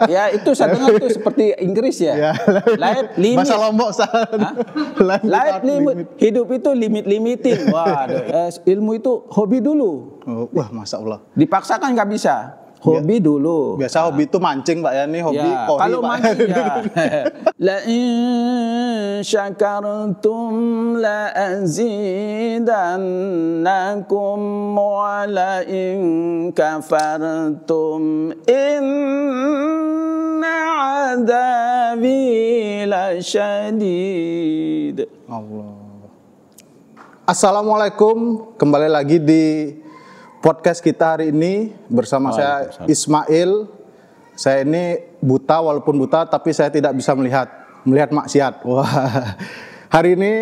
Ya itu saya dengar tuh seperti Inggris ya. Life limit. Bahasa Lombok Life limit. Hidup itu limit-limiting. Waduh. Ilmu itu hobi dulu. Oh, wah, Masya Allah. Dipaksakan nggak bisa. Hobi dulu. Biasa hobi itu mancing Pak ya, nih hobi ya, kori kalau Pak. mancing ya. La in syakartum la azidannakum wa la in kafartum inna adabi lasyadid. Allah. Assalamualaikum, kembali lagi di podcast kita hari ini bersama saya Ismail. Saya ini buta, walaupun buta tapi saya tidak bisa melihat maksiat. Wah. Hari ini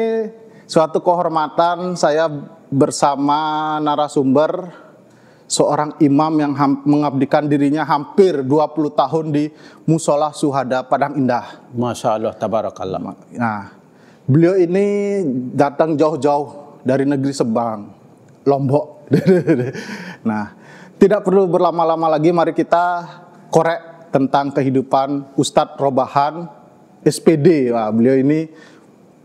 suatu kehormatan saya bersama narasumber seorang imam yang mengabdikan dirinya hampir 20 tahun di Musola Syuhada Padang Indah. Masya Allah, tabarakallah. Nah, beliau ini datang jauh-jauh dari negeri Sebang, Lombok. Nah, tidak perlu berlama-lama lagi, mari kita korek tentang kehidupan Ustadz Robahan SPD. Nah, beliau ini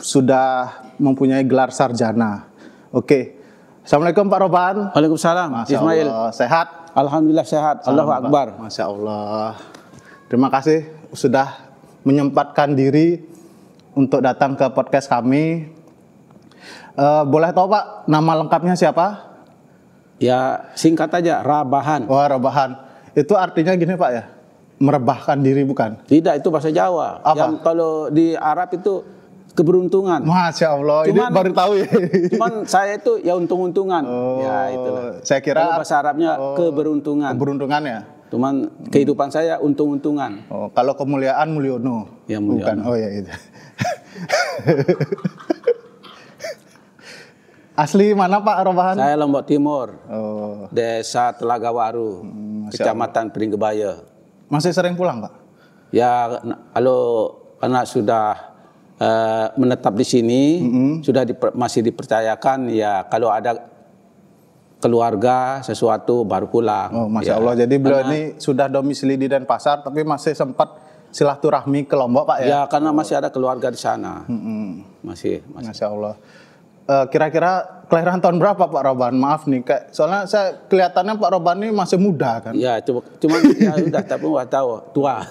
sudah mempunyai gelar sarjana. Oke, Assalamualaikum Pak Robahan. Waalaikumsalam. Masya Ismail. Allah, sehat? Alhamdulillah sehat. Allahu Akbar. Masya Allah. Terima kasih sudah menyempatkan diri untuk datang ke podcast kami. Boleh tahu Pak, nama lengkapnya siapa? Ya singkat aja, Rabahan. Wah, Robahan. Itu artinya gini Pak ya? Merebahkan diri bukan? Tidak, itu bahasa Jawa. Apa? Yang kalau di Arab itu keberuntungan. Masya Allah, ini baru tahu ya. Cuman saya itu ya untung-untungan. Oh, ya itulah. Saya kira kalau bahasa Arabnya keberuntungan. Keberuntungan ya? Cuman kehidupan saya untung-untungan. Oh, kalau kemuliaan Mulyono. Ya, Mulyono. Bukan. Oh ya itu. Asli mana Pak Robahan? Saya Lombok Timur. Oh. Desa Telaga Waru, Kecamatan Pringgebaya. Masih sering pulang Pak? Ya kalau anak sudah menetap di sini, sudah masih dipercayakan ya kalau ada keluarga sesuatu baru pulang. Oh, Masya Allah. Jadi beliau ini sudah domisili di Denpasar tapi masih sempat silaturahmi ke Lombok Pak ya? Ya karena masih ada keluarga di sana. Masih. Masya Allah. Kira-kira kelahiran tahun berapa Pak Robahan? Maaf nih, soalnya saya kelihatannya Pak Robahan ini masih muda kan? Ya, cuman ya udah tapi nggak tahu tua.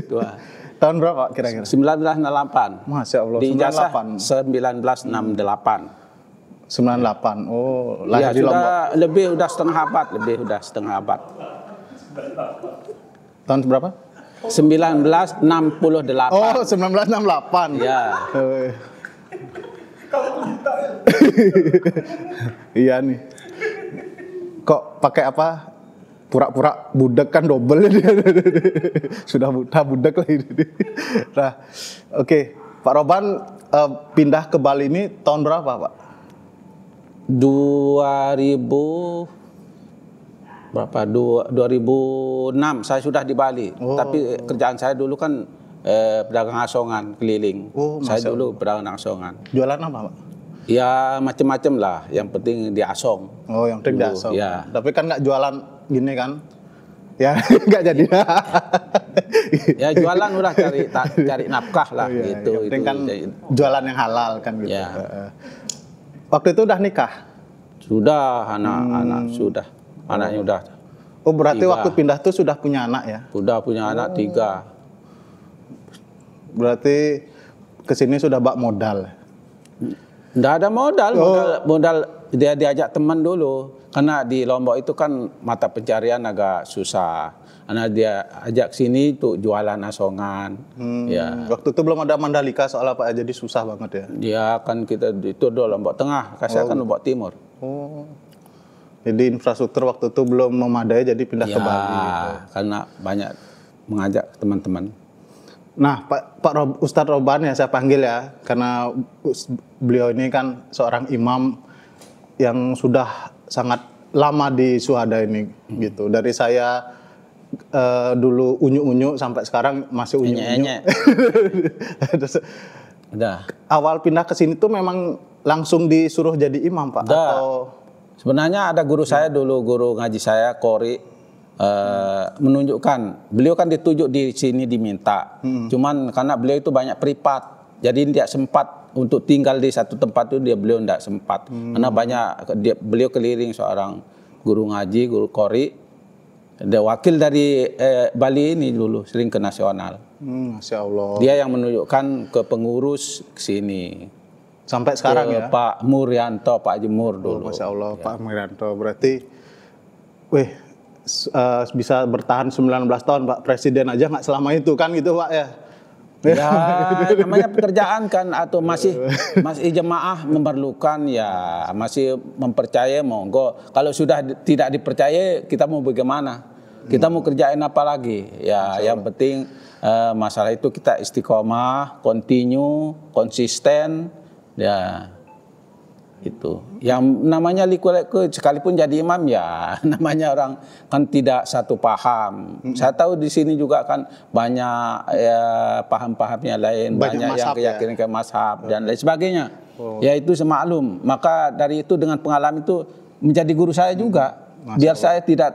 Tua. Tahun berapa kira-kira? 1968. Masya Allah. Di ijazah 1968. 98. Oh, Ya, lahir di Lombok. udah setengah abad. Tahun berapa? 1968. Oh, 1968. Ya. Iya nih. Kok pakai apa? Pura-pura budak kan double dia. Sudah budak lagi. Nah, oke. Pak Robahan pindah ke Bali ini tahun berapa, Pak? 2006 saya sudah di Bali. Tapi kerjaan saya dulu kan pedagang asongan keliling. Saya dulu pedagang asongan. Jualan apa Pak? Ya macam-macam lah. Yang penting di asong. Oh, yang penting di asong. Ya. Tapi kan nggak jualan gini kan? Ya nggak jadi. Ya jualan udah cari nafkah lah. Oh, iya. Gitu. Yang penting kan jualan yang halal kan gitu. Ya. Waktu itu udah nikah? Sudah, anak-anak sudah. Anaknya udah. Oh berarti 3. waktu pindah tuh sudah punya anak ya? Sudah punya anak 3. Berarti kesini sudah bak modal. Nggak ada modal dia diajak teman dulu. Karena di Lombok itu kan mata pencarian agak susah. Karena dia ajak sini tuh jualan asongan. Ya. Waktu itu belum ada Mandalika soalnya Pak, jadi susah banget ya. Dia kan kita itu dulu Lombok Tengah, saya kan Lombok Timur. Oh. Jadi infrastruktur waktu itu belum memadai jadi pindah ke Bali. Karena banyak mengajak teman-teman. Nah, Ustadz Robahan ya saya panggil ya, karena beliau ini kan seorang imam yang sudah sangat lama di Syuhada ini gitu. Dari saya dulu unyu-unyu sampai sekarang masih unyu-unyu. Udah. Awal pindah ke sini tuh memang langsung disuruh jadi imam Pak? Atau sebenarnya ada guru saya dulu, guru ngaji saya Kori. menunjukkan beliau kan ditujuk di sini diminta. Cuman karena beliau itu banyak privat, jadi tidak sempat untuk tinggal di satu tempat itu beliau tidak sempat. Karena beliau keliling seorang guru ngaji, guru qori, dia wakil dari Bali ini dulu sering ke nasional. Masya Allah. Dia yang menunjukkan ke pengurus ke sini. Sampai sekarang ya. Pak Muryanto, Pak Jemur dulu. Masya Allah, ya. Pak Muryanto berarti, bisa bertahan 19 tahun Pak Presiden aja nggak selama itu kan gitu Pak ya. Ya namanya pekerjaan kan, atau masih jemaah memerlukan ya, masih mempercayai monggo. Kalau sudah tidak dipercaya kita mau bagaimana? Kita mau kerjain apa lagi? Ya yang penting masalah itu kita istiqomah, continue, konsisten, ya itu. Yang namanya liku-liku sekalipun jadi imam ya namanya orang kan tidak satu paham. Saya tahu di sini juga kan banyak ya paham-pahamnya lain, banyak yang keyakinan ke mazhab dan lain sebagainya. Ya itu semaklum. Maka dari itu dengan pengalaman itu menjadi guru saya juga. Biar saya tidak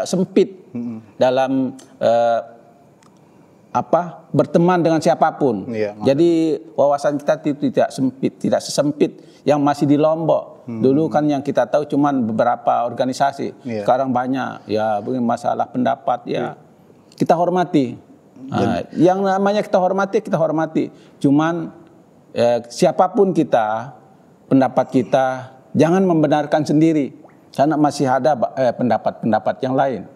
sempit dalam berteman dengan siapapun. Jadi wawasan kita tidak sempit, tidak sesempit yang masih di Lombok. Dulu kan yang kita tahu cuman beberapa organisasi. Sekarang banyak. Ya masalah pendapat ya kita hormati. Yang namanya kita hormati. Cuman siapapun kita, pendapat kita jangan membenarkan sendiri karena masih ada pendapat-pendapat yang lain.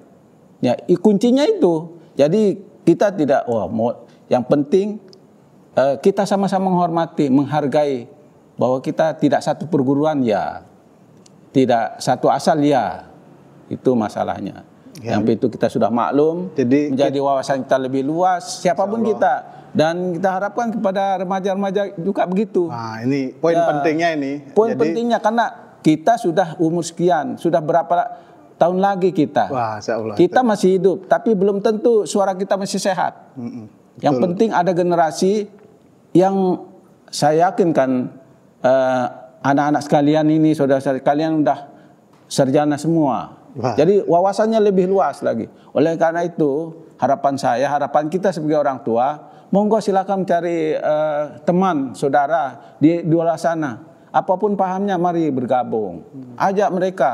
Ya kuncinya itu. Jadi kita tidak yang penting kita sama-sama menghormati, menghargai bahwa kita tidak satu perguruan ya, tidak satu asal ya, itu masalahnya. Yang itu kita sudah maklum, jadi menjadi wawasan kita lebih luas, siapapun kita, dan kita harapkan kepada remaja-remaja juga begitu. Nah ini poin pentingnya ini. Poin pentingnya karena kita sudah umur sekian, sudah berapa tahun lagi kita. Kita masih hidup, tapi belum tentu suara kita masih sehat. Yang penting ada generasi yang saya yakin kan anak-anak sekalian ini, saudara-saudara kalian udah sarjana semua. Jadi wawasannya lebih luas lagi. Oleh karena itu harapan kita sebagai orang tua, monggo silakan cari teman, saudara di luar sana. Apapun pahamnya mari bergabung. Ajak mereka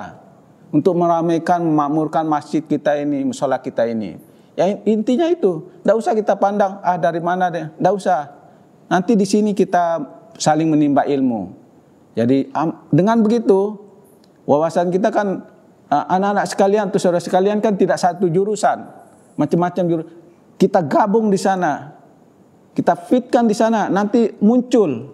untuk meramaikan, memakmurkan masjid kita ini, musola kita ini. Ya intinya itu, tidak usah kita pandang dari mana deh, tidak usah. Nanti di sini kita saling menimba ilmu. Jadi dengan begitu wawasan kita kan anak-anak sekalian atau saudara sekalian kan tidak satu jurusan, macam-macam jurusan. Kita gabung di sana, kita fitkan di sana, nanti muncul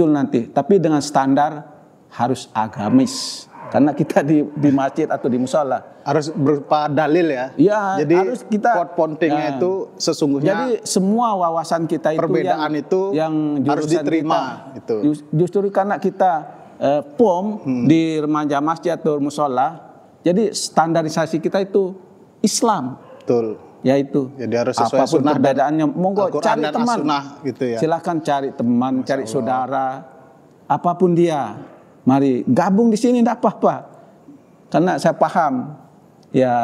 nanti. Tapi dengan standar harus agamis. Karena kita di masjid atau di musola harus berupa dalil ya. Ya, jadi harus kita pointingnya itu sesungguhnya. Jadi semua wawasan kita itu perbedaan yang harus diterima. Itu. Justru karena kita POM di remaja masjid atau musola, jadi standarisasi kita itu Islam. Betul. Ya itu. Jadi harus sesuai apapun sunnah perbedaannya, monggo cari teman. Gitu ya. Silahkan cari teman, cari saudara, apapun dia. Mari gabung di sini, tidak apa-apa. Karena saya paham, ya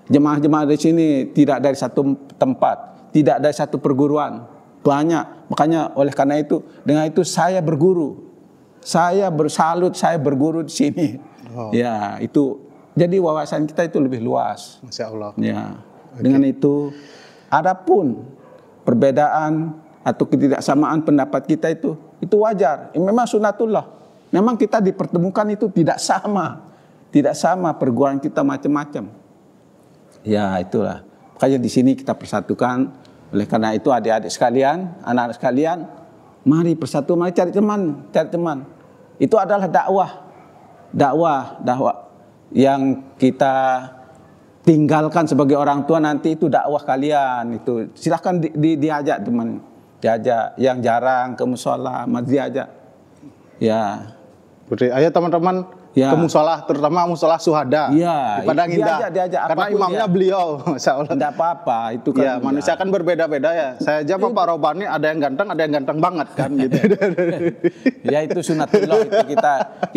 jemaah-jemaah di sini tidak dari satu tempat, tidak dari satu perguruan, banyak. Makanya oleh karena itu, dengan itu saya berguru, saya bersalut, saya berguru di sini. Ya itu, jadi wawasan kita itu lebih luas. Masya Allah. Ya, dengan itu, adapun perbedaan atau ketidaksamaan pendapat kita itu wajar. Memang sunatullah. Memang kita dipertemukan itu tidak sama perguruan kita macam-macam. Ya itulah. Makanya di sini kita persatukan. Oleh karena itu adik-adik sekalian, anak-anak sekalian, mari persatu, mari cari teman. Itu adalah dakwah yang kita tinggalkan sebagai orang tua nanti itu dakwah kalian itu. Silahkan diajak teman, diajak yang jarang ke musola, mari diajak. Ya. Ayo teman-teman Ya. ke musola, terutama musola Syuhada Ya, di Padang Indah. diajak Karena apapun imamnya dia. beliau, Masya Allah. Enggak apa-apa itu kan. Ya, manusia kan berbeda-beda ya. Saya aja Pak Robani ada yang ganteng banget kan gitu. Ya itu sunatullah itu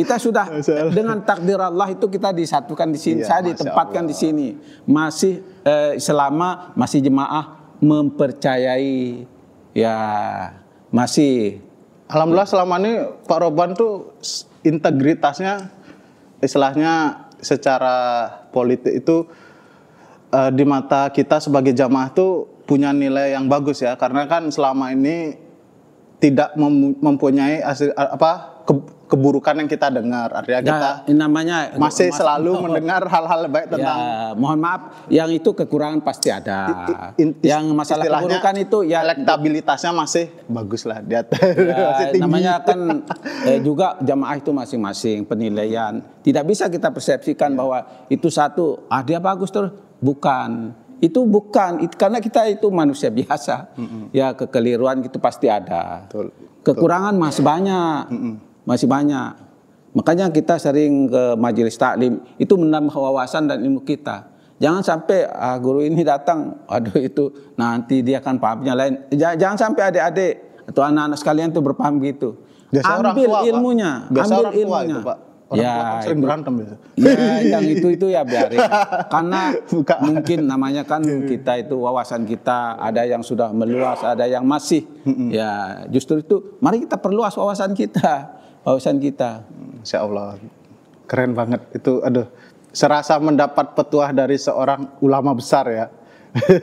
kita sudah dengan takdir Allah itu kita disatukan di sini. Iya, Saya Masya ditempatkan Allah. di sini. Masih selama masih jemaah mempercayai ya masih. Alhamdulillah selama ini Pak Roban tuh integritasnya istilahnya secara politik itu di mata kita sebagai jamaah tuh punya nilai yang bagus ya, karena kan selama ini tidak mempunyai keburukan yang kita dengar. Artinya kita namanya masih selalu mendengar hal-hal baik tentang. Ya, mohon maaf, yang itu kekurangan pasti ada. Yang masalah keburukan itu ya elektabilitasnya masih bagus lah di atas. Ya, masih tinggi. namanya kan juga jamaah itu masing-masing penilaian. Tidak bisa kita persepsikan bahwa itu satu, dia bagus terus. Bukan. Itu bukan, karena kita itu manusia biasa. Ya kekeliruan itu pasti ada. Betul. Kekurangan masih banyak. Masih banyak. Makanya kita sering ke majelis taklim itu menambah wawasan dan ilmu kita. Jangan sampai guru ini datang, aduh itu nanti dia kan pahamnya lain. Jangan sampai adik-adik atau anak-anak sekalian tuh berpaham gitu. Biasa ambil orang tua, ilmunya, Pak. Biasa ambil orang tua ilmunya. itu, Pak. Orang tua kan sering berantem biasa. Ya, yang itu ya biarin. Karena mungkin namanya kan kita itu wawasan kita ada yang sudah meluas, ada yang masih. Ya, justru itu mari kita perluas wawasan kita. Insya Allah keren banget itu. Aduh, serasa mendapat petuah dari seorang ulama besar ya.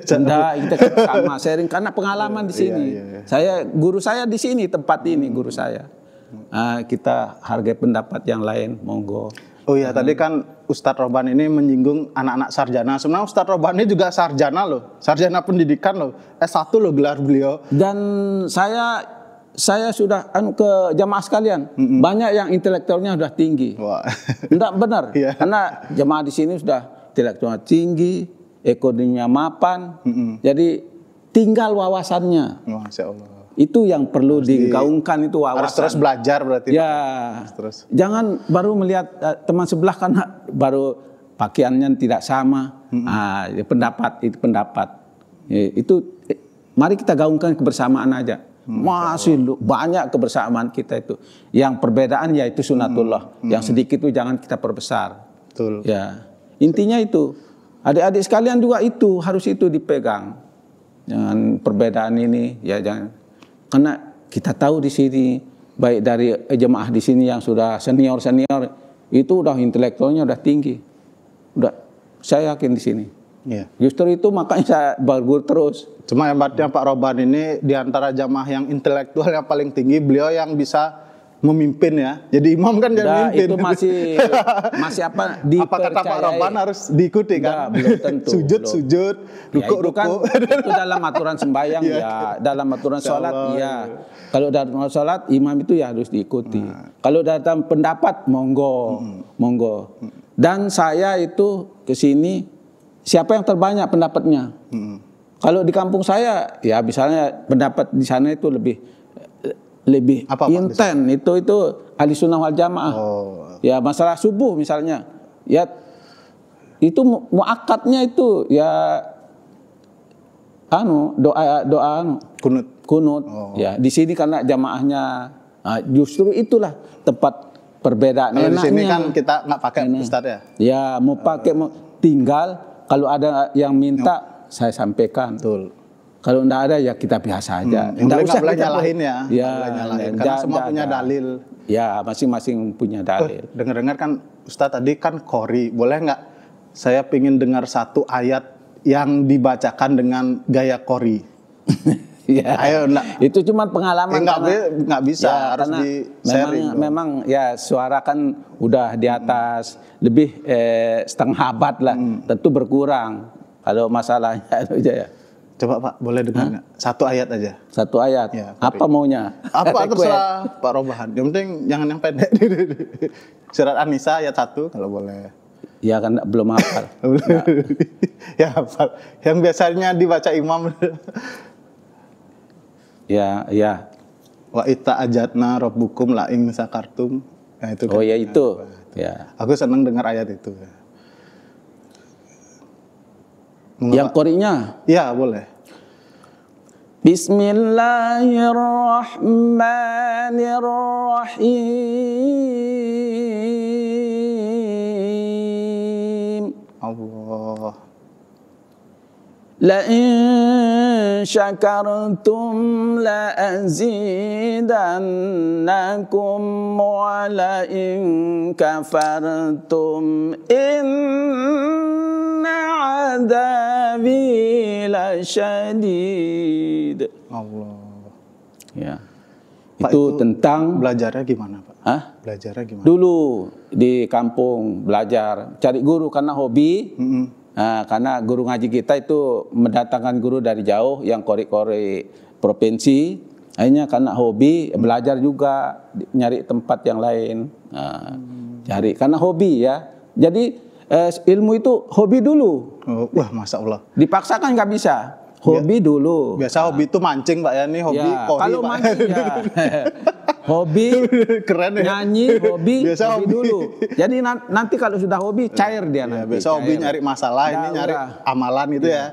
Enggak, kita sama sharing karena pengalaman di sini. Guru saya di sini, tempat ini guru saya. Kita hargai pendapat yang lain, monggo. Oh iya, tadi kan Ustadz Roban ini menyinggung anak-anak sarjana. Sebenarnya Ustadz Roban ini juga sarjana loh, sarjana pendidikan loh, S1 loh gelar beliau. Dan saya sudah ke jamaah sekalian, banyak yang intelektualnya sudah tinggi. Wah. Enggak benar, karena jamaah di sini sudah intelektualnya tinggi, ekonominya mapan, jadi tinggal wawasannya. Masya Allah. Itu yang perlu digaungkan itu wawasan. Harus terus belajar berarti. Ya, terus. Jangan baru melihat teman sebelah karena baru pakaiannya tidak sama. Itu pendapat. Itu mari kita gaungkan kebersamaan aja. Masih banyak kebersamaan kita itu. Yang perbedaan yaitu sunatullah. Yang sedikit itu jangan kita perbesar. Betul. Ya, intinya itu. Adik-adik sekalian juga itu harus itu dipegang. Jangan perbedaan ini ya jangan. Karena kita tahu di sini baik dari jemaah di sini yang sudah senior itu udah intelektualnya udah tinggi. Saya yakin di sini. Yeah. Justru itu makanya saya berguru terus. Cuma hebatnya Pak Roban ini di antara jamaah yang intelektual yang paling tinggi, beliau yang bisa memimpin ya. Jadi imam kan jadi mimpin. Itu masih apa dipercayai. Apa kata Pak Roban harus diikuti kan? Belum tentu. Sujud, rukuk. Itu dalam aturan sembahyang dalam aturan sholat Kalau dalam sholat imam itu ya harus diikuti. Kalau dalam pendapat monggo. Dan saya itu ke sini siapa yang terbanyak pendapatnya? Kalau di kampung saya ya misalnya pendapat di sana itu lebih inten itu ahli sunnah wal jamaah. Ya masalah subuh misalnya, ya itu muakkadnya itu ya doa kunut. Ya di sini karena jamaahnya justru itulah tempat perbedaan. Kalau di sini kan kita nggak pakai Ustadz ya. Ya mau pakai tinggal kalau ada yang minta saya sampaikan. Betul. Kalau enggak ada ya kita biasa aja. Enggak usah nyalahin ya. Nyalahin. Karena semua punya dalil. Ya, masing-masing punya dalil. Dengar-dengar kan Ustadz tadi kan qori. Boleh nggak saya pingin dengar satu ayat yang dibacakan dengan gaya qori? Ya. Ayo, itu cuma pengalaman. Nggak bisa, harus di-sharing. Memang ya suara kan udah di atas lebih setengah abad lah. Tentu berkurang. Kalau masalahnya itu aja ya. Coba Pak, boleh dengar nggak? Satu ayat aja. Satu ayat? Ya, apa maunya? Apa terserah Pak Roban. Yang penting jangan yang pendek. Surat An-Nisa ayat 1 kalau boleh. Ya kan belum hafal. Ya hafal. Yang biasanya dibaca imam. Ya. Wa ita ajatna rabbukum la ing sakartum. Nah, itu kan. Oh ya itu. Ya. Aku senang dengar ayat itu. Yang Qori'nya? Iya, boleh. Bismillahirrahmanirrahim. Allah. لئن شكرتم لأزيدنكم ولئن كفرتم إن عذابي لشديد. Allah. Ya. Pak, itu tentang belajarnya gimana, Pak? Hah? Belajarnya gimana? Dulu di kampung belajar, cari guru karena hobi. Nah, karena guru ngaji kita itu mendatangkan guru dari jauh yang kori-kori provinsi. Akhirnya karena hobi belajar juga, nyari tempat yang lain. Nah, cari karena hobi ya. Jadi ilmu itu hobi dulu. Oh, wah, Masya Allah. Dipaksakan nggak bisa. Hobi dulu. Biasa hobi itu mancing, Pak ya. Ini hobi Ya, kori, kalau Pak. mancing ya. Hobi, Keren ya. nyanyi, hobi, Biasa hobi dulu. Jadi nanti kalau sudah hobi cair dia Ya, nanti. biasa hobi cair. nyari masalah, ini Ya, nyari udah. amalan gitu ya.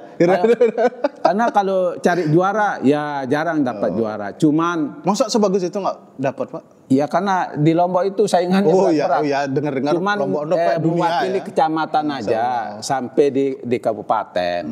Karena kalau cari juara ya jarang dapat juara. Cuman Masa sebagus itu nggak dapat, Pak? ya karena di Lombok itu saingannya berat. Oh iya, dengar-dengar Cuman Lombok Pak dunia mewakili ya. kecamatan aja sampai di kabupaten.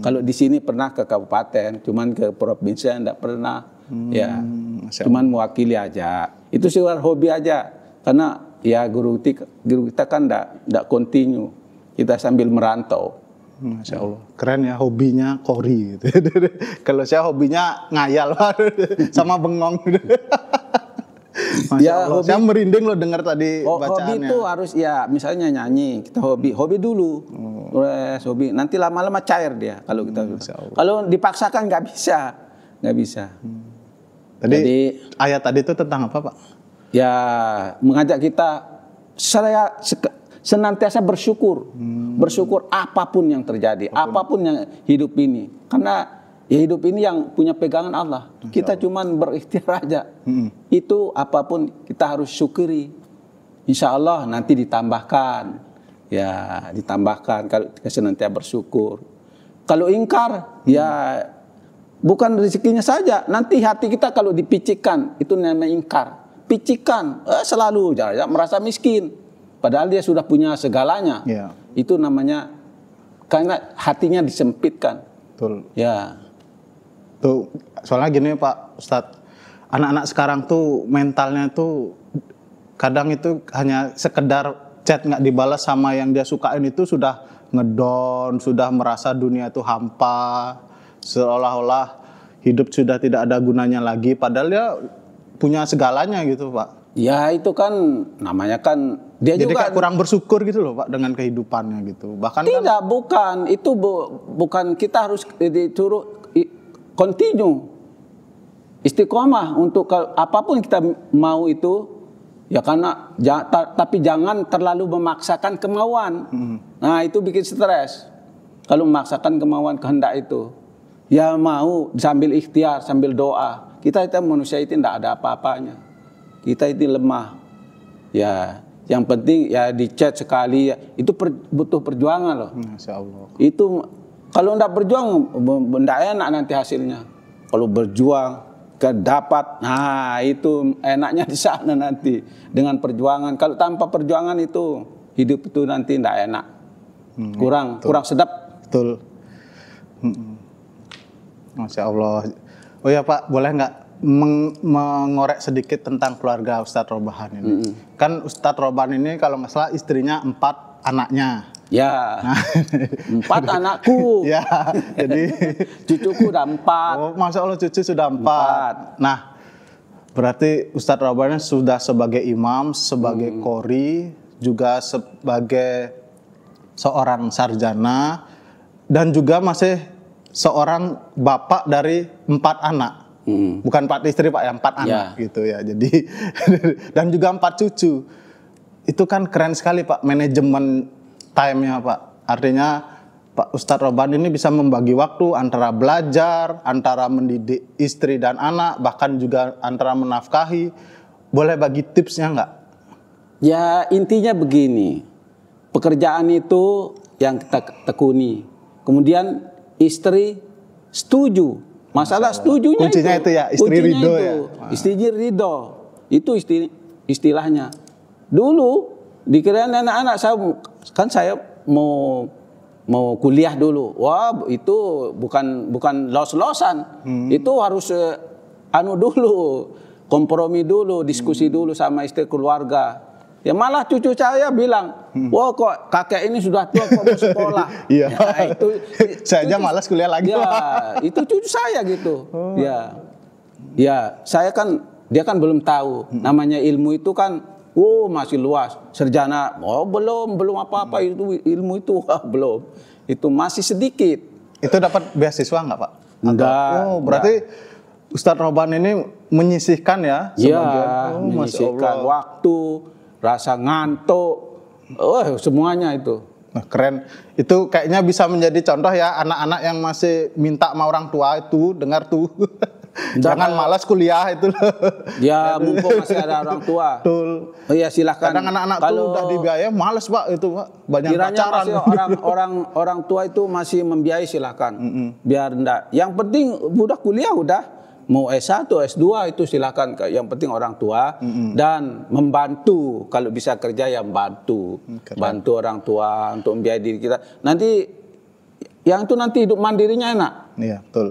Kalau di sini pernah ke kabupaten, cuman ke provinsi enggak pernah. Ya, Masya cuman mewakili aja. Itu sekedar hobi aja. Karena ya guru kita kan enggak continue. Kita sambil merantau. Masya Allah. Keren ya, hobinya kori gitu. Kalau saya hobinya ngayal sama bengong. Masya Ya, Allah. Saya merinding loh dengar tadi Hobi bacaannya. itu harus ya misalnya nyanyi, kita hobi dulu. Terus hobi nanti lama-lama cair dia kalau kita. Masya Allah. Kalau dipaksakan nggak bisa. Jadi ayat tadi itu tentang apa, Pak? Ya mengajak kita senantiasa bersyukur. Bersyukur apapun yang terjadi, apapun yang hidup ini. Karena ya hidup ini yang punya pegangan Allah. Kita cuman berikhtiar aja. Itu apapun kita harus syukuri. Insya Allah nanti ditambahkan. Ya ditambahkan kalau kita senantiasa bersyukur. Kalau ingkar ya bukan rezekinya saja. Nanti hati kita kalau dipicikkan itu namanya ingkar. Picikan selalu jangan merasa miskin. Padahal dia sudah punya segalanya. Ya. Itu namanya karena hatinya disempitkan. Betul. Ya. Tuh, soalnya gini Pak Ustadz, anak-anak sekarang tuh mentalnya tuh kadang itu hanya sekedar chat nggak dibalas sama yang dia sukain itu sudah ngedown, sudah merasa dunia itu hampa, seolah-olah hidup sudah tidak ada gunanya lagi, padahal dia punya segalanya gitu Pak. Ya itu kan namanya kan dia Jadi juga kayak kurang bersyukur gitu loh Pak dengan kehidupannya gitu. Bahkan tidak bukan itu bukan kita harus disuruh continue istiqomah untuk apapun kita mau itu ya karena tapi jangan terlalu memaksakan kemauan. Nah itu bikin stres kalau memaksakan kemauan kehendak itu ya mau sambil ikhtiar sambil doa kita manusia itu tidak ada apa-apanya, kita itu lemah ya. Yang penting ya di chat sekali ya, itu butuh perjuangan loh. Masya Allah. Itu kalau tidak berjuang tidak enak nanti hasilnya. Kalau berjuang dapat, nah itu enaknya di sana nanti dengan perjuangan. Kalau tanpa perjuangan itu hidup itu nanti tidak enak, kurang sedap. Betul. Masya Allah. Oh ya Pak, boleh nggak mengorek sedikit tentang keluarga Ustadz Robahan ini? Kan Ustadz Robahan ini kalau nggak salah istrinya 4 anaknya. Ya, nah. 4 anakku. Ya, jadi cucuku udah 4. Oh, Masya Allah cucu sudah 4. Nah, berarti Ustadz Robahan sudah sebagai imam, sebagai qori, juga sebagai seorang sarjana, dan juga masih seorang bapak dari 4 anak. Bukan 4 istri Pak ya, 4 anak gitu ya. Jadi dan juga 4 cucu. Itu kan keren sekali Pak manajemen time-nya Pak. Artinya Pak Ustadz Robahan ini bisa membagi waktu antara belajar, antara mendidik istri dan anak, bahkan juga antara menafkahi. Boleh bagi tipsnya nggak? Ya intinya begini, pekerjaan itu yang kita tekuni. Kemudian istri setuju. Masalah setujunya kuncinya itu ya, istri kuncinya ridho itu. ya. Istri ridho. Itu istilahnya. Dulu dikirain anak-anak saya mau kuliah dulu. Wah, itu bukan los-losan. Itu harus dulu, kompromi dulu, diskusi dulu sama istri keluarga. Ya malah cucu saya bilang, wah kok kakek ini sudah tua kok mau sekolah. Iya. Ya, Saya aja malas kuliah lagi. Ya, itu cucu saya gitu. Ya, dia kan belum tahu. Namanya ilmu itu kan, masih luas. Sarjana, belum apa-apa itu ilmu itu belum. Itu masih sedikit. Itu dapat beasiswa nggak Pak? Enggak. Berarti Ustadz Roban ini menyisihkan ya? Iya, menyisihkan waktu, rasa ngantuk, semuanya itu. Nah, keren. Itu kayaknya bisa menjadi contoh ya anak-anak yang masih minta sama orang tua itu, dengar tuh. Jangan malas kuliah itu. Ya, mumpung masih ada orang tua. Betul. Oh iya, silakan. Kadang anak-anak tuh udah dibiayai malas Pak itu Pak. Banyak pacaran. Masih orang tua itu masih membiayai, silakan. Biar enggak. Yang penting udah kuliah udah. Mau S1, S2 itu silakan. Yang penting orang tua dan membantu. Kalau bisa kerja ya bantu. Bantu orang tua untuk membiayai diri kita. Nanti yang itu nanti hidup mandirinya enak. Iya, betul.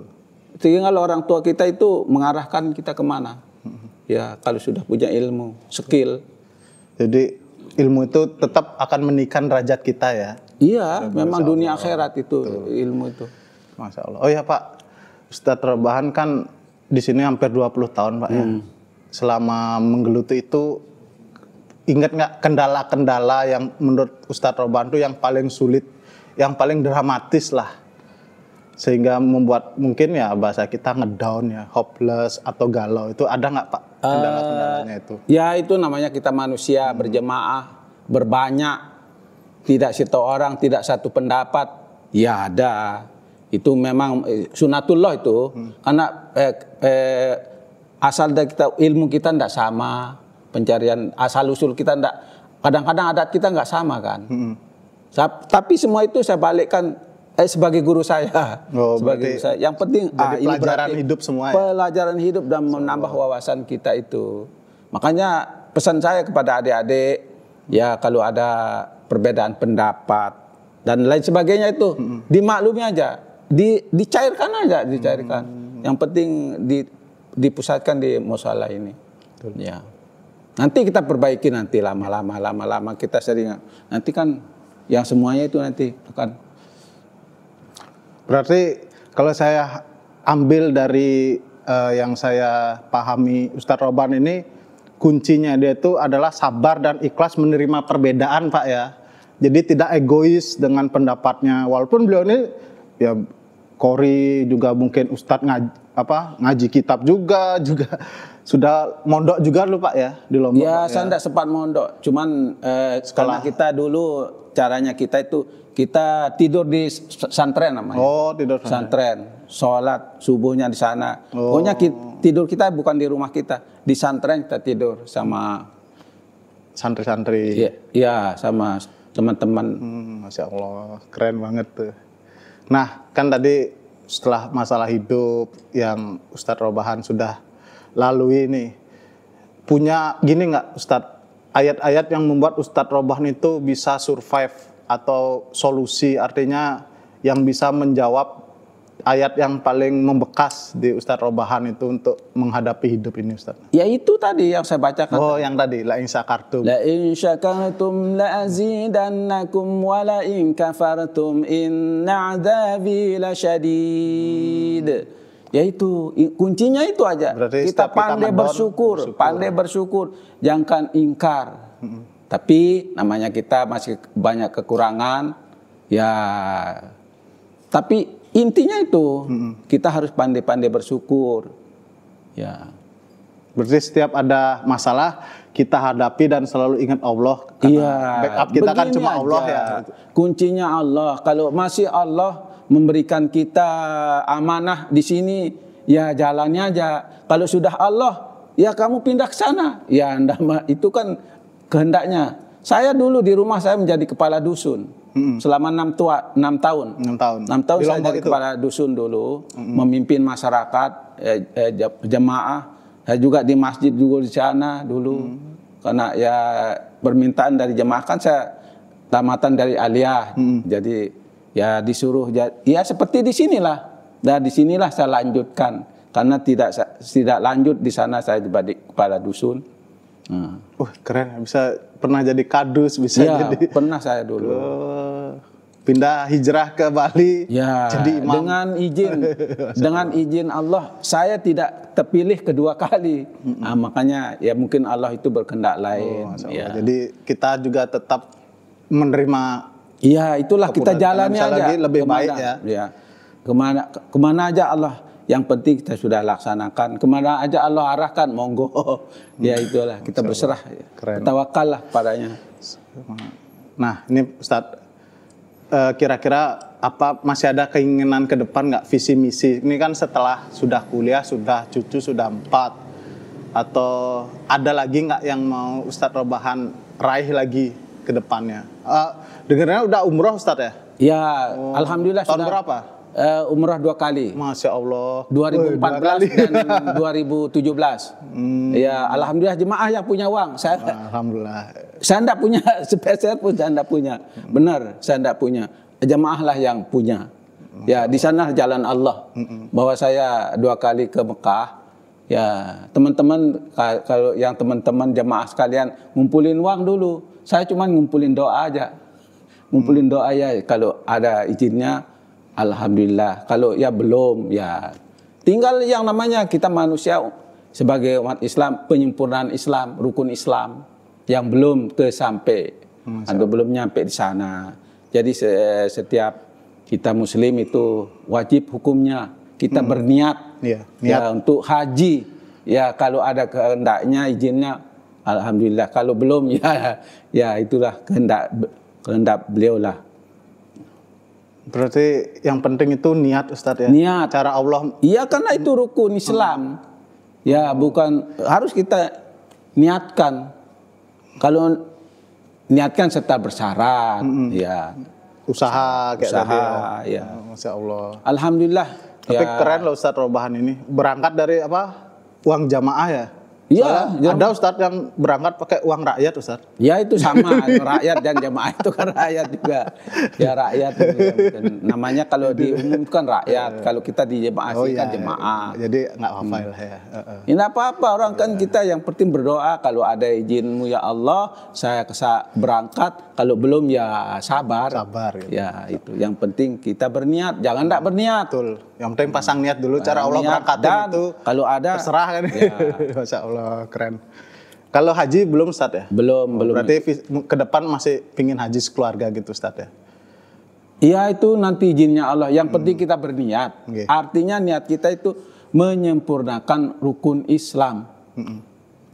Tinggal orang tua kita itu mengarahkan kita kemana. Ya kalau sudah punya ilmu, skill. Jadi ilmu itu tetap akan menaikkan derajat kita ya. Iya, memang dunia akhirat itu ilmu itu. Masya Allah. Oh ya Pak, Ustadz Roban kan di sini hampir 20 tahun Pak ya. Selama menggeluti itu, ingat nggak kendala-kendala yang menurut Ustadz Roban itu yang paling sulit, yang paling dramatis lah, sehingga membuat mungkin ya bahasa kita ngedown ya, hopeless atau galau, itu ada nggak Pak kendala-kendalanya itu? Ya itu namanya kita manusia berjemaah, berbanyak, tidak satu orang, tidak satu pendapat, ya ada. Itu memang sunatullah itu, karena asal dari kita, ilmu kita tidak sama, pencarian asal usul kita tidak, kadang-kadang adat kita nggak sama kan. Tapi semua itu saya balikkan sebagai guru saya, sebagai guru saya. Yang penting ini pelajaran hidup semua. Pelajaran hidup dan menambah wawasan kita itu. Makanya pesan saya kepada adik-adik, ya kalau ada perbedaan pendapat dan lain sebagainya itu dimaklumi aja. Dicairkan aja, dicairkan. Yang penting dipusatkan di musalah ini. Ya. Nanti kita perbaiki nanti lama-lama kita sering. Nanti kan yang semuanya itu nanti akan. Berarti kalau saya ambil dari yang saya pahami Ustadz Roban ini, kuncinya dia itu adalah sabar dan ikhlas menerima perbedaan Pak ya. Jadi tidak egois dengan pendapatnya. Walaupun beliau ini ya Kori juga mungkin Ustadz ngaji kitab juga sudah mondok juga lu Pak ya di Lombok. Ya, saya tidak sempat mondok, cuman karena kita dulu caranya kita itu kita tidur di santren namanya. Oh, tidur santren. Sholat subuhnya di sana. Pokoknya tidur kita bukan di rumah kita, di santren kita tidur sama santri-santri. Iya, sama teman-teman. Masya Allah, keren banget tuh. Nah, kan tadi setelah masalah hidup yang Ustadz Roban sudah lalui nih, punya gini nggak Ustadz, ayat-ayat yang membuat Ustadz Roban itu bisa survive atau solusi, artinya yang bisa menjawab ayat yang paling membekas di Ustadz Roban itu untuk menghadapi hidup ini Ustadz? Ya itu tadi yang saya bacakan. Oh yang tadi, la in syakartum. La in syakartum la azidannakum wa la in kafartum inna adzabi lasyadid. Yaitu kuncinya itu aja. Berarti kita pandai bersyukur, pandai bersyukur, jangan ingkar. Tapi namanya kita masih banyak kekurangan, ya. Tapi intinya itu kita harus pandai-pandai bersyukur. Ya. Berarti setiap ada masalah kita hadapi dan selalu ingat Allah. Iya. Backup kita kan cuma Allah ya. Kuncinya Allah. Kalau masih Allah memberikan kita amanah di sini, ya jalannya aja. Kalau sudah Allah, ya kamu pindah ke sana. Ya itu kan kehendaknya. Saya dulu di rumah saya menjadi kepala dusun selama 6 tahun. 6 tahun. 6 tahun Di saya Lombok jadi itu? kepala dusun dulu, memimpin masyarakat, jemaah. Saya juga di masjid juga di sana dulu. Karena ya permintaan dari jemaah kan saya tamatan dari aliyah. Jadi ya disuruh ya seperti di sinilah. Dan di sinilah saya lanjutkan karena tidak lanjut di sana saya jadi kepala dusun. Keren, bisa pernah jadi kadus, bisa Ya, jadi pernah saya dulu. pindah hijrah ke Bali Ya, jadi imam. dengan izin Allah, saya tidak terpilih kedua kali. Makanya ya mungkin Allah itu berkehendak lain. Masya Ya. Allah. Jadi kita juga tetap menerima. Iya, itulah kita jalani bisa aja. lagi lebih baik ya. Ya. Kemana aja Allah. Yang penting kita sudah laksanakan. Kemana aja Allah arahkan, monggo. Ya itulah kita berserah. Keren. Tawakallah padanya. Nah ini Ustadz, kira-kira apa masih ada keinginan ke depan nggak, visi misi? Ini kan setelah sudah kuliah, sudah cucu, sudah 4. Atau ada lagi nggak yang mau Ustadz Robahan raih lagi ke depannya? Dengarnya udah umroh Ustadz ya? Ya, alhamdulillah Tahun sudah. berapa? Umrah 2 kali. Masya Allah. 2014 dan 2017. Ya, alhamdulillah jemaah yang punya uang. Alhamdulillah. Saya enggak punya, spesial pun saya enggak punya. Benar, saya enggak punya. Jemaahlah yang punya. Ya, di sana jalan Allah. Bahwa saya 2 kali ke Mekah. Ya, teman-teman kalau yang teman-teman jemaah sekalian ngumpulin uang dulu. Saya cuma ngumpulin doa aja. Ngumpulin doa ya, kalau ada izinnya alhamdulillah. Kalau ya belum, ya tinggal yang namanya kita manusia sebagai umat Islam, penyempurnaan Islam, rukun Islam yang belum sampai atau belum nyampe di sana. Jadi setiap kita muslim itu wajib hukumnya kita berniat ya untuk haji. Ya kalau ada kehendaknya, izinnya alhamdulillah. Kalau belum ya itulah kehendak beliau lah. Berarti yang penting itu niat Ustadz ya? Niat. Cara Allah. Iya, karena itu rukun Islam. Ya, bukan harus kita niatkan. Kalau niatkan serta bersyarat, ya. Usaha kayak tadi ya. Masya Allah. Alhamdulillah. Tapi ya. keren loh Ustadz Robahan ini. Berangkat dari apa? Uang jamaah ya? Iya, ada Ustadz yang berangkat pakai uang rakyat Ustadz. Ya itu sama, rakyat dan jamaah itu kan rakyat juga. Ya rakyat namanya kalau diumumkan rakyat, kalau kita di jemaah kan jemaah. Jadi nggak apa-apa lah ya. Ini apa-apa, orang kan kita yang penting berdoa, kalau ada izinmu ya Allah, saya berangkat, kalau belum ya sabar. Sabar gitu. Ya itu, yang penting kita berniat, jangan enggak berniat. Betul. Yang penting pasang niat dulu, cara Allah berangkatin itu. Kalau ada terserah kan. Ya. Masya Allah. Keren. Kalau haji belum Ustadz ya? Belum. Berarti ke depan masih pingin haji sekeluarga gitu Ustadz ya? Iya, itu nanti izinnya Allah. Yang penting kita berniat. Artinya niat kita itu menyempurnakan rukun Islam.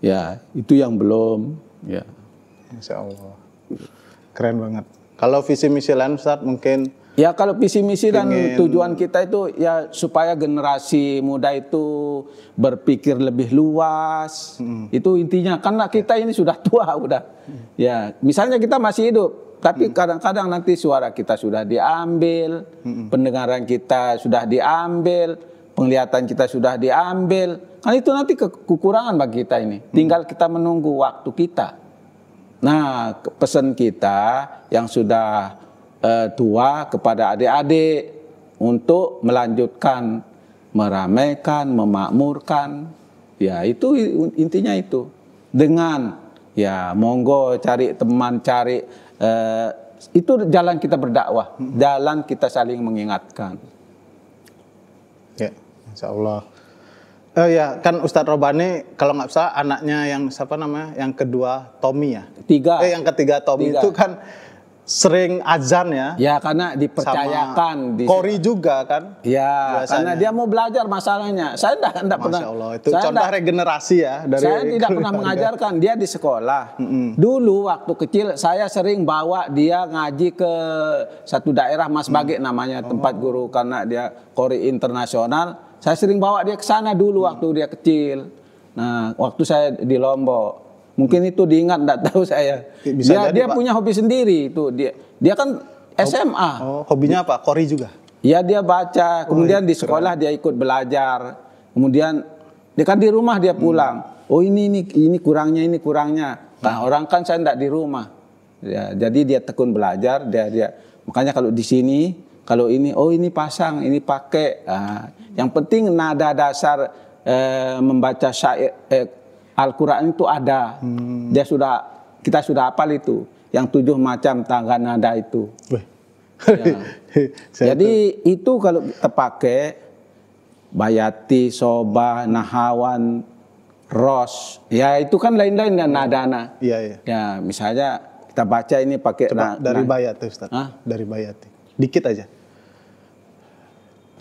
Ya, itu yang belum. Ya. Masya Allah. Keren banget. Kalau visi misi lain Ustadz mungkin? Ya, kalau visi misi dan tujuan kita itu ya supaya generasi muda itu berpikir lebih luas. Itu intinya, karena kita ini sudah tua udah. Ya, misalnya kita masih hidup, tapi kadang-kadang nanti suara kita sudah diambil, pendengaran kita sudah diambil, penglihatan kita sudah diambil. Kan itu nanti kekurangan bagi kita ini. Tinggal kita menunggu waktu kita. Nah, pesan kita yang sudah tua kepada adik-adik untuk melanjutkan, meramaikan, memakmurkan. Ya, itu intinya itu. Dengan ya monggo cari teman, cari itu jalan kita berdakwah, jalan kita saling mengingatkan. Ya, Insya Allah. Ya kan Ustadz Robani kalau nggak salah anaknya yang siapa namanya, yang kedua Tommy ya. Yang ketiga Tommy itu kan sering azan ya. Ya, karena dipercayakan. Sama Kori juga kan. Ya, biasanya. Karena dia mau belajar masalahnya. Saya enggak pernah. Masya Allah, itu contoh regenerasi ya. Saya tidak pernah mengajarkan dia di sekolah. Dulu waktu kecil saya sering bawa dia ngaji ke satu daerah, Mas Bage namanya, tempat guru, karena dia Kori internasional. Saya sering bawa dia ke sana dulu waktu dia kecil. Nah, waktu saya di Lombok. Mungkin itu diingat, enggak tahu saya. Bisa jadi, dia Pak. punya hobi sendiri itu. Dia kan SMA. Oh, hobinya apa? Kori juga. Ya dia baca, kemudian di sekolah dia ikut belajar. Kemudian dia kan di rumah dia pulang. Oh ini kurangnya. Nah, orang kan saya enggak di rumah. Ya, jadi dia tekun belajar, dia makanya kalau di sini kalau ini ini pasang, ini pakai. Nah, yang penting nada dasar membaca syair Al-Quran itu ada. Kita sudah hafal itu. Yang 7 macam tangga nada itu. Ya. Jadi itu kalau kita pakai bayati, sobah, nahawan, ros, ya itu kan lain-lain dan nadana. Iya. Ya misalnya kita baca ini pakai dari bayati, Ustaz. Dari bayati. Dikit aja.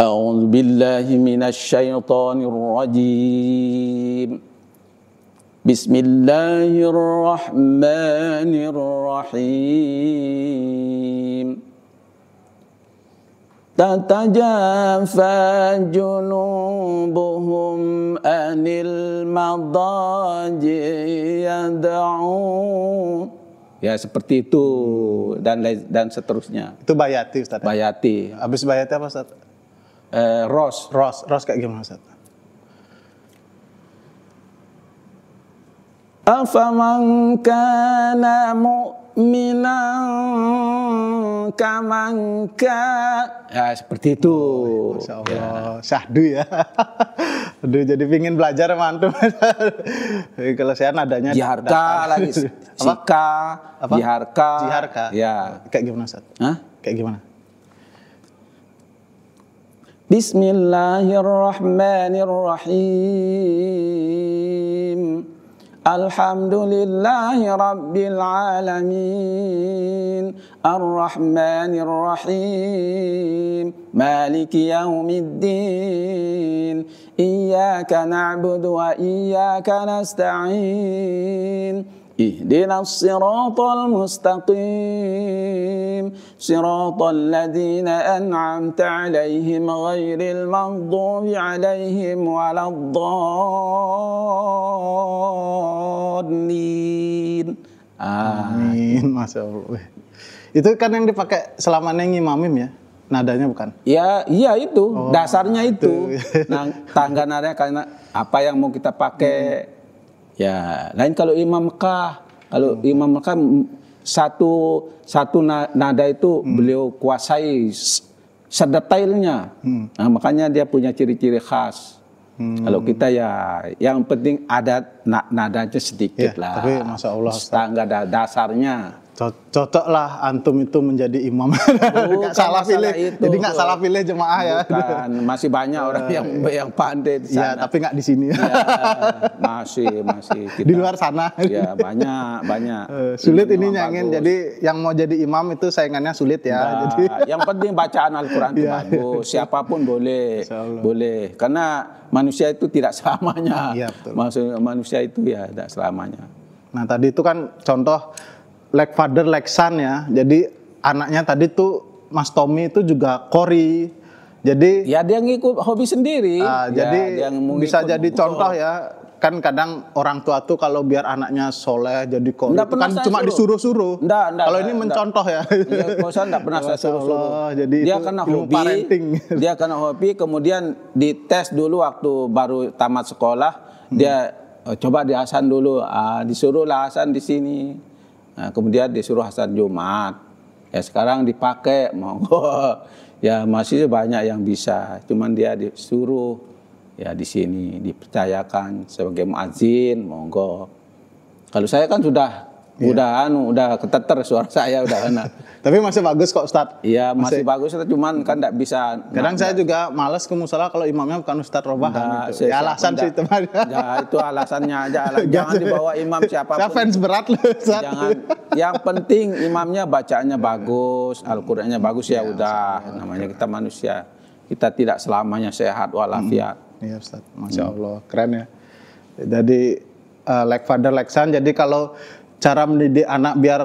A'udzu billahi minasyaitonir rajim. Bismillahirrahmanirrahim. Tatajafa junubuhum anil madaji yad'un. Ya seperti itu dan seterusnya. Itu bayati, Ustaz. Bayati. Habis bayati apa, Ustaz? Ros kayak gimana, Ustaz? Afaman kana mu'minan kaman ya seperti itu. Masya Allah, syahdu ya. Aduh, jadi pingin belajar sama antum. Kalau saya nadanya Jiharka lagi, Sika, Jiharka. Ya. Kayak gimana, Ustaz? Kayak gimana? Bismillahirrahmanirrahim. Alhamdulillahi rabbil alamin. Ar-Rahmanir-Rahim. Maliki yaumiddin. Iyyaka na'budu wa iyyaka nasta'in. Ihdinas siratal mustaqim. Siratal ladzina an'amta 'alaihim ghairil maghdubi 'alaihim waladdallin. Amin. Masya Allah. Itu kan yang dipakai selama ngimamim ya? Nadanya bukan? Ya, iya itu. Dasarnya itu. Nah, tangga nadanya karena apa yang mau kita pakai. Ya, lain kalau Imam Mekah. Kalau Imam Mekah satu nada itu beliau kuasai sedetailnya. Nah, makanya dia punya ciri-ciri khas. Kalau kita ya yang penting ada nadanya sedikit lah. Tapi Masya Allah, tangga dasarnya. Cocok lah antum itu menjadi imam. Nggak salah pilih. Itu. Jadi nggak salah pilih jemaah ya. Bukan, masih banyak orang yang pandai di sana. Ya, tapi nggak di sini. Ya, masih kita, di luar sana. Ya, banyak. Sulit ini nyangin. Jadi yang mau jadi imam itu saingannya sulit ya. Nah, jadi yang penting bacaan Al-Quran itu bagus. Siapapun boleh. Karena manusia itu tidak selamanya. Iya, betul. Maksudnya manusia itu ya tidak selamanya. Nah, tadi itu kan contoh like father like son ya. Jadi anaknya tadi tuh Mas Tommy itu juga kori. Jadi ya dia ngikut hobi sendiri. Jadi bisa jadi contoh ya. Kan kadang orang tua tuh kalau biar anaknya soleh jadi kori itu kan cuma disuruh-suruh. Kalau ini mencontoh ya. Kalau saya enggak pernah saya suruh-suruh. Jadi dia karena hobi. Dia karena hobi, kemudian dites dulu waktu baru tamat sekolah. Dia coba di Hasan dulu. Disuruhlah Hasan di sini. Nah, kemudian disuruh Hasan Jumat. Ya sekarang dipakai, monggo. Ya masih banyak yang bisa. Cuman dia disuruh ya di sini dipercayakan sebagai muadzin, monggo. Kalau saya kan sudah keteter suara saya udah kena. Tapi masih bagus kok, Ustadz. Iya, masih bagus, cuman kan enggak bisa. Kadang saya juga malas ke musala kalau imamnya bukan Ustadz Robahan gitu. Ya alasan sih itu. Ya itu alasannya aja. Jangan dibawa imam siapapun. Saya fans berat loh, Ustadz. Jangan. Yang penting imamnya bacaannya bagus, Al-Qur'annya bagus ya udah. Namanya kita manusia. Kita tidak selamanya sehat walafiat. Iya, Ustadz. Masya Allah, keren ya. Jadi like father like son. Jadi kalau cara mendidik anak biar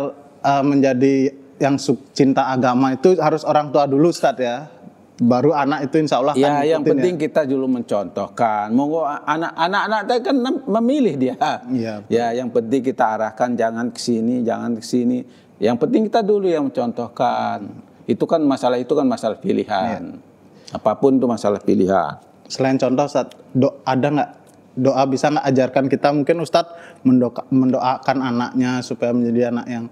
menjadi yang cinta agama itu harus orang tua dulu, Ustadz ya. baru anak itu insya Allah Ya, akan yang ngikutin penting kita dulu mencontohkan. Monggo anak-anak tadi kan memilih dia. Iya, Ya, yang penting kita arahkan jangan ke sini, jangan ke sini. Yang penting kita dulu yang mencontohkan. Itu kan masalah pilihan. Apapun itu masalah pilihan. Selain contoh Ustaz, ada nggak doa, bisa nggak ajarkan kita, mungkin Ustadz mendoakan anaknya supaya menjadi anak yang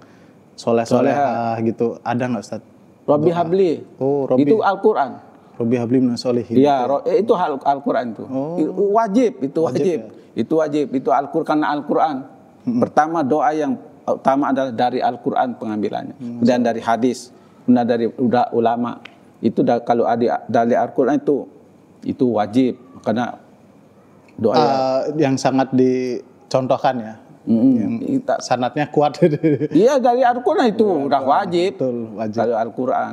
soleh-solehah gitu, ada nggak Ustadz? Robbi habli. Oh, Robbi. Itu Al-Quran. Robbi habli minas solihin. Iya, itu Al-Quran itu. Wajib, itu wajib. Ya? Itu wajib, itu Al-Quran. Pertama doa yang utama adalah dari Al-Quran pengambilannya. Dan dari hadis, dan dari ulama. Itu kalau dari Al-Quran itu wajib, karena doa yang sangat dicontohkan ya. Yang sanadnya kuat. Iya, dari Al-Quran itu udah wajib. Betul, wajib. Dari Al-Quran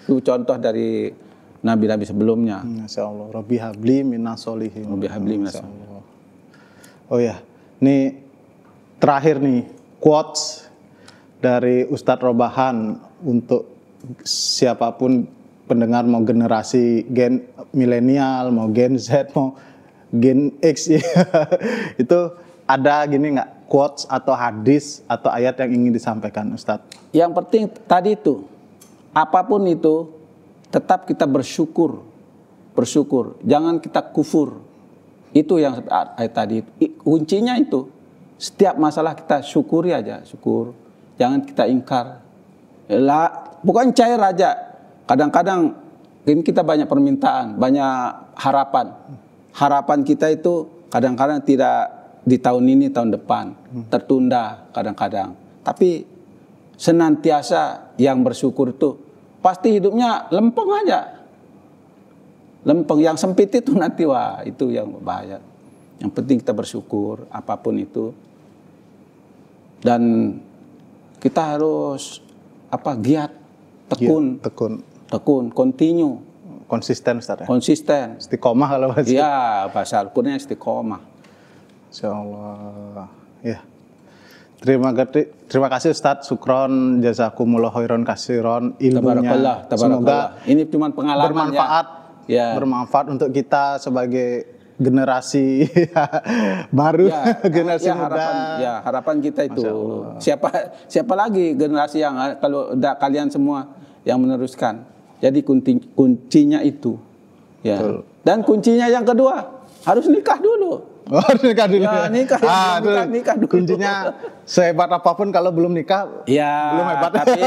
itu contoh dari nabi-nabi sebelumnya. Masya Allah. Robbi habli minas solihin. Robbi habli minas solihin. Oh ya, ini terakhir nih quotes dari Ustadz Robahan untuk siapapun pendengar, mau generasi gen milenial, mau gen Z, mau gen X ya. Itu ada gini nggak, quotes atau hadis atau ayat yang ingin disampaikan Ustadz? Yang penting tadi itu, apapun itu tetap kita bersyukur, jangan kita kufur. Itu yang ayat tadi, kuncinya itu. Setiap masalah kita syukuri aja, jangan kita ingkar. Bukan cair aja. Kadang-kadang kita banyak permintaan, banyak harapan. Harapan kita itu kadang-kadang tidak di tahun ini, tahun depan, tertunda kadang-kadang. Tapi senantiasa yang bersyukur itu pasti hidupnya lempeng aja. Lempeng, yang sempit itu nanti itu yang bahaya. Yang penting kita bersyukur apapun itu. Dan kita harus giat, tekun, continue, konsisten Ustaz ya? Konsisten. Istiqomah kalau bahasa. Iya, bahasa Al-Qur'annya istiqomah. Insyaallah. Ya. Terima kasih Ustaz, syukron, jazakumullah khairan kasiron, ilmunya. Semoga ini cuma pengalaman bermanfaat. Ya. Bermanfaat untuk kita sebagai generasi baru, generasi muda. Harapan kita itu. Siapa lagi generasi yang kalau kalian semua yang meneruskan. Jadi kuncinya itu. Ya. Betul. Dan kuncinya yang kedua, harus nikah dulu. Harus nikah dulu. Ya, nikah dulu. Kuncinya sehebat apapun kalau belum nikah, belum hebat. Tapi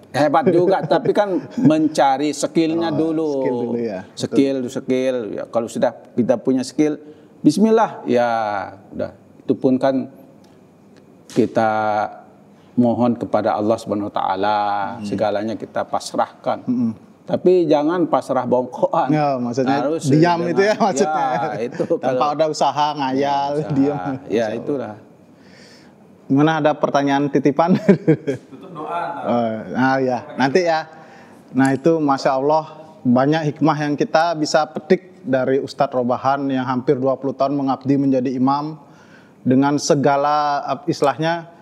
hebat juga. Tapi kan mencari skillnya dulu. Skill dulu ya. Skill. Ya, kalau sudah kita punya skill, Bismillah. Ya, udah. Itu pun kan kita mohon kepada Allah Subhanahu Wa Taala. Segalanya kita pasrahkan. Tapi jangan pasrah bongkoan. Ya, maksudnya harus diam itu ya maksudnya. Ya, itu tanpa ada usaha, ngayal, diam. Ya, itulah. Gimana, ada pertanyaan titipan? Tutup doa. Nah ya, nanti ya. Nah itu Masya Allah, banyak hikmah yang kita bisa petik dari Ustadz Robahan yang hampir 20 tahun mengabdi menjadi imam. Dengan segala istilahnya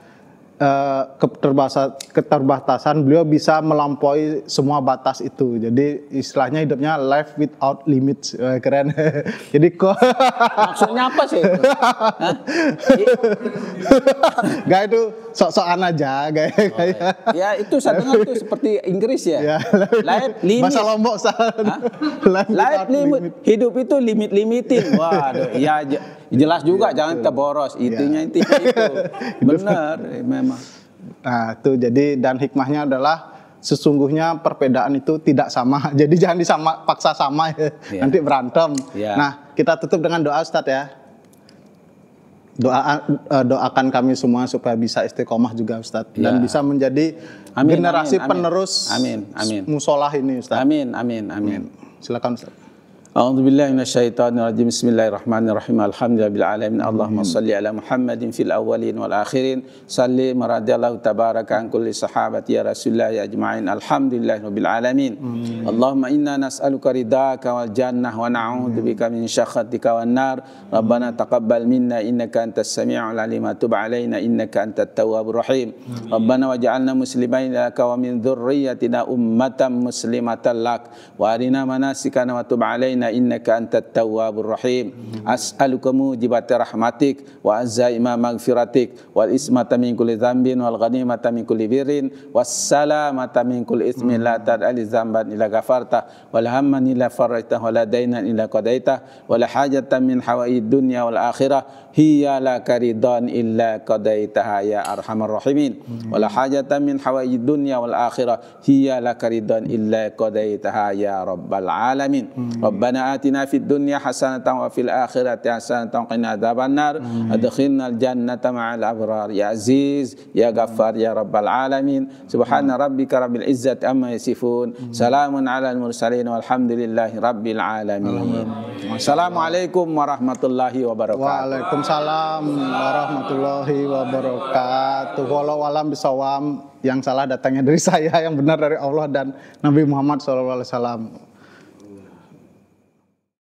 keterbatasan, beliau bisa melampaui semua batas itu. Jadi istilahnya hidupnya life without limits. Keren. Jadi kok maksudnya apa sih itu? Gak, itu sok-sokan aja ya itu saya dengar itu seperti Inggris ya. Life limit. Bahasa Lombok life limit. Hidup itu limit-limitin. Waduh, ya jelas juga, jangan kita boros. Intinya itu. Benar, memang. Nah, itu jadi, dan hikmahnya adalah sesungguhnya perbedaan itu tidak sama. Jadi jangan paksa sama ya. Nanti berantem. Nah, kita tutup dengan doa Ustadz ya. Doakan kami semua supaya bisa istiqomah juga Ustadz, dan bisa menjadi generasi penerus musolah ini Ustadz. Amin. Silakan Ustadz. A'udzubillahi minasyaitonirrajim. Bismillahirrahmanirrahim. Alhamdulillahil alamin. Allahumma shalli ala Muhammadin fil awwalin wal akhirin. Salli radhiyallahu tabaraka an kulli sahabati ya Rasulillah ajma'in. Alhamdulillahirabbil alamin. Allahumma inna nas'aluka ridaka wal jannah wa na'udzubika min syakhatika wan nar. Rabbana taqabbal minna innaka antas sami'ul alim wa tub 'alaina innaka antat tawwabur rahim. Rabbana waj'alna muslimaina laka wa min dzurriyyatina ummatan muslimatan lak wa arina manasikana wa tub 'alaina innaka antat tawwabur rahim. As'aluka mujibati rahmatik wa azaima maghfiratik wal ismata min kulli dzambin wal ghanimata min kulli birrin was salamata min kulli ismin la tad'ali dzamban illa ghafarta wal hamman illa farajta wa la dainan illa qadaita wa la hajatan min hawaid dunya wal akhirah hiya la karidan illa qadaitaha ya arhamar rahimin wa la hajatan min hawaid dunya wal akhirah hiya la karidan illa qadaitaha ya rabbal alamin. Rabbana atina fid dunya hasanatan wa fil akhirati hasanatan wa qina adzabannar. Adkhilnal jannata ma'al abrar ya aziz ya ghaffar ya rabbal alamin. Subhana rabbika rabbil izzati amma yasifun. Salamun alal mursalin walhamdulillahi rabbil alamin. Assalamualaikum warahmatullahi wabarakatuh. Waalaikumsalam warahmatullahi wabarakatuh. Walau alam bisawam, yang salah datangnya dari saya, yang benar dari Allah dan Nabi Muhammad SAW.